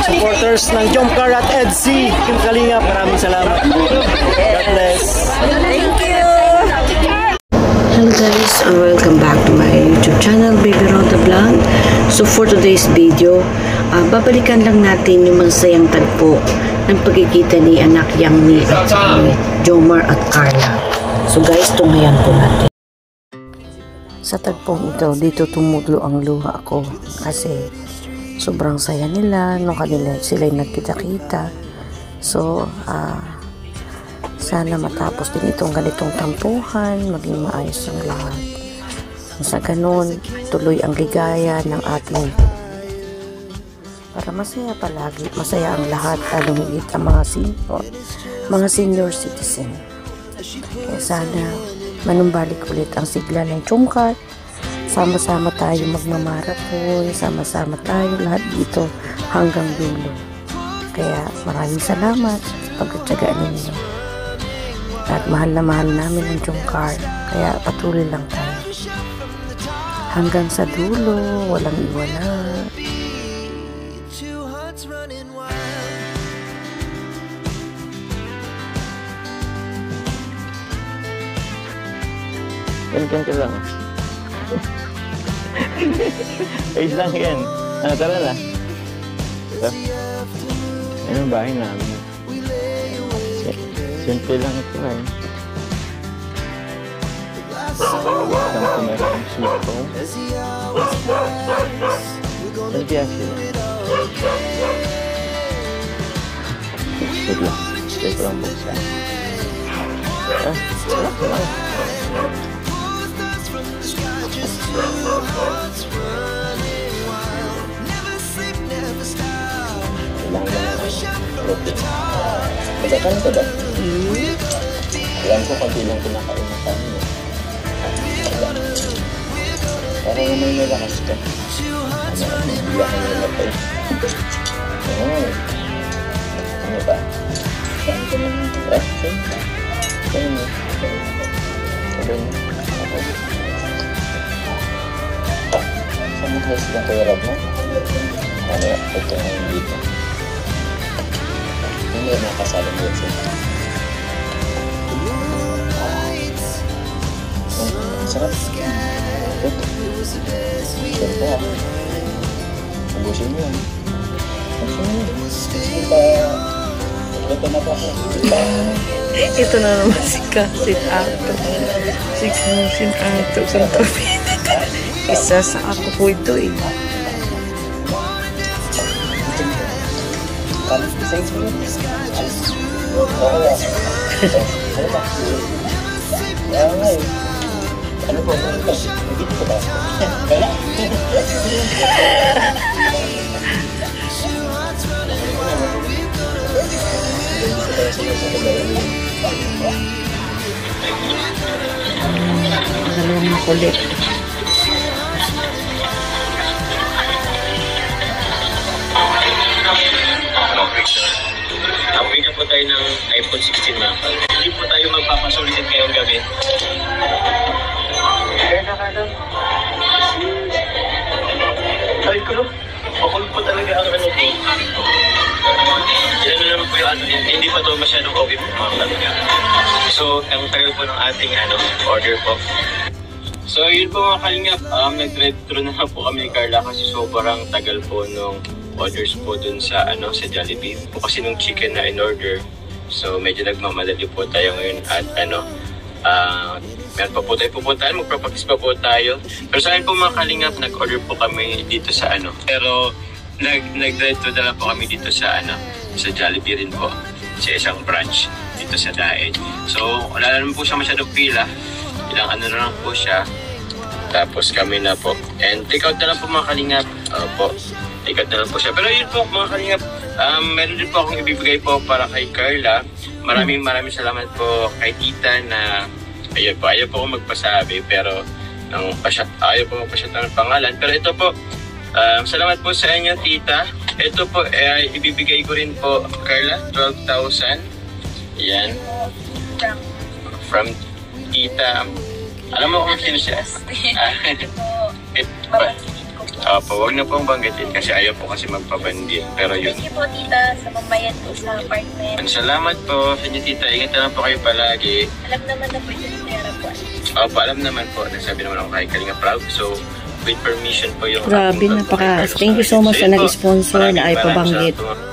supporters ng Jomcar at EDC, Team Kalingap, maraming salamat. God bless. Thank you. Hello guys, and welcome back to my YouTube channel, Baby Roda Vlog. So for today's video, babalikan lang natin yung masayang tagpo ng pagkikita ni anak yang ni Jomar at Carla. So guys, tunghayan po natin. Sa tagpong ito, dito tumulo ang luha ko kasi sobrang saya nila nung kanila sila'y nagkita-kita. So, sana matapos din itong ganitong tampuhan, maging maayos ang lahat. Sa ganun, tuloy ang ligaya ng ating para masaya palagi, masaya ang lahat, lalong higit ang mga senior citizen. Kaya sana manumbalik ulit ang sigla ng Jomcar. Sama-sama tayo magmamarathon, sama-sama tayo lahat dito hanggang dulo. Kaya maraming salamat sa pagtitiyaga ninyo. At mahal na mahal namin ang Jomcar, kaya patuloy lang tayo. Hanggang sa dulo, walang iwanan. Ganyan ka lang. Ayos lang yan. Tara na. Ito. Yan ang bahay namin. Simple lang ito eh. Isang kumerang sito. Saan kaya sila? Good lang. Stay ko lang buksan. Wala lang. Magkakan ka ba? Alam ko pag ilang kinakain na kami. Para naman may lakas ka. Biyak ka nila pa eh. Ano ba? Saan mo? Saan mo tayo silang kayarap mo? Ano? Ito ang dito. Hindi na kasalang yun siya. Sarap. Siyempre ako. Ubusin mo yan. Ito na pa ako. Ito na naman si Kasin Ato. Si Kasin Ato. Isa sa ako po ito eh. Ano po? Dito ko ba? Kaya? Dalawang makulit. Bigyan po tayo ng iPhone 16 na. Hindi po tayo magpapasulitin ngayong gabi. Ay ko, makulit po talaga ang ano po. Yan na naman po yung ano, hindi pa ito masyadong okay po mga talaga. So, ang tagal po ng ating order po. So, yun po mga kalingap, nag-drive-thru na po kami ni Carla kasi sobrang tagal po nung orders po dun sa sa Jollibee po kasi nung chicken na in order. So medyo nagmamadali po tayo ngayon at meron pa po tayo pupuntahan, magpapakis pa po tayo. Pero sa akin po mga kalingap, nag-order po kami dito sa pero nag-drive to na lang po kami dito sa sa Jollibee rin po sa isang branch dito sa Daet. So wala naman po siya masyadong pila, ilang na lang po siya. Tapos kami na po and take out na lang po mga kalingap po. Ikat na lang po siya. Pero yun po mga kalingap, meron din po akong ibibigay po para kay Carla. Maraming salamat po kay tita na ayaw po akong magpasabi pero ayaw po magpasyat ng pangalan. Pero ito po, salamat po sa inyo tita. Ito po, ibibigay ko rin po Carla, 12,000. Yan. From tita. Alam mo kung sino siya? Huwag na pong banggitin kasi ayaw po kasi magpabandin. Pero yun. Thank you po, tita, sa pambayan po sa apartment. Salamat po sa inyo, tita. Ingat na lang po kayo palagi. Alam naman na po ito si Tera po. Alam naman po. Nagsabi naman ako kay Kalinga Prab. So, with permission po yung... Grabe, ating napaka. pagpapakita. Thank you so much So, sa yun po. nag-sponsor na ay Maraming pabanggit. salamat sa